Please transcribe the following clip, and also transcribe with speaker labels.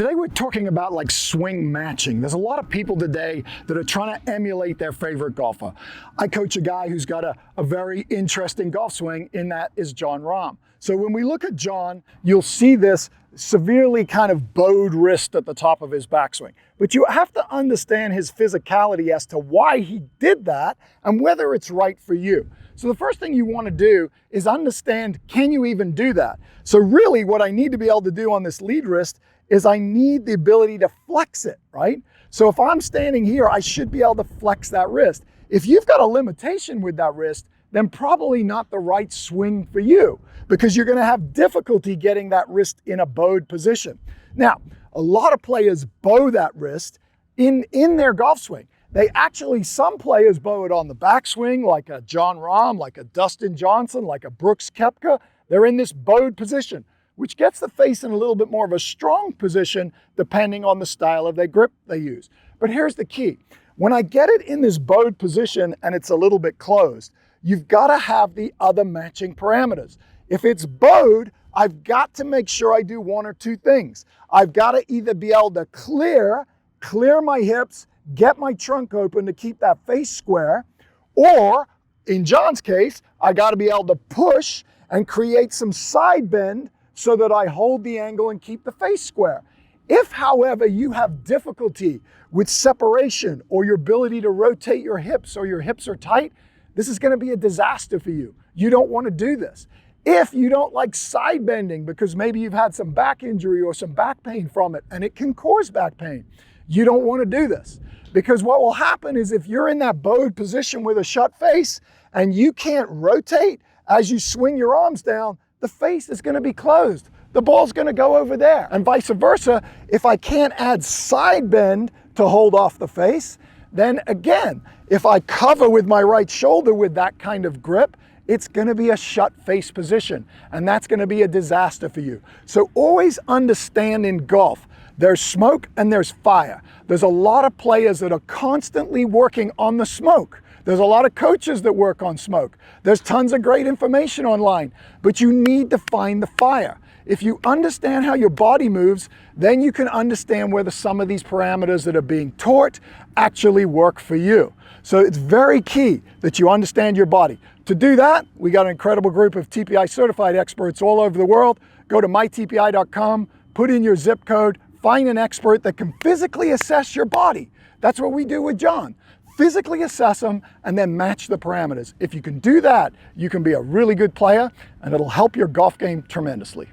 Speaker 1: Today we're talking about like swing matching. There's a lot of people today that are trying to emulate their favorite golfer. I coach a guy who's got a very interesting golf swing, in that is Jon Rahm. So when we look at Jon, you'll see this severely kind of bowed wrist at the top of his backswing. But you have to understand his physicality as to why he did that and whether it's right for you. So the first thing you want to do is understand, can you even do that? So really what I need to be able to do on this lead wrist is I need the ability to flex it, right? So if I'm standing here, I should be able to flex that wrist. If you've got a limitation with that wrist, then probably not the right swing for you, because you're gonna have difficulty getting that wrist in a bowed position. Now, a lot of players bow that wrist in their golf swing. Some players bow it on the backswing, like a Jon Rahm, like a Dustin Johnson, like a Brooks Koepka. They're in this bowed position, which gets the face in a little bit more of a strong position depending on the style of their grip they use. But here's the key. When I get it in this bowed position and it's a little bit closed, you've got to have the other matching parameters. If it's bowed, I've got to make sure I do one or two things. I've got to either be able to clear my hips, get my trunk open to keep that face square, or in Jon's case, I got to be able to push and create some side bend so that I hold the angle and keep the face square. If, however, you have difficulty with separation or your ability to rotate your hips, or your hips are tight, this is going to be a disaster for you. You don't want to do this. If you don't like side bending because maybe you've had some back injury or some back pain from it, and it can cause back pain, you don't want to do this. Because what will happen is, if you're in that bowed position with a shut face and you can't rotate as you swing your arms down, the face is going to be closed. The ball's going to go over there. And vice versa, if I can't add side bend to hold off the face, then again, if I cover with my right shoulder with that kind of grip, it's going to be a shut face position, and that's going to be a disaster for you. So always understand, in golf, there's smoke and there's fire. There's a lot of players that are constantly working on the smoke. There's a lot of coaches that work on smoke. There's tons of great information online, but you need to find the fire. If you understand how your body moves, then you can understand whether some of these parameters that are being taught actually work for you. So it's very key that you understand your body. To do that, we got an incredible group of TPI certified experts all over the world. Go to mytpi.com, put in your zip code, find an expert that can physically assess your body. That's what we do with Jon. Physically assess them and then match the parameters. If you can do that, you can be a really good player, and it'll help your golf game tremendously.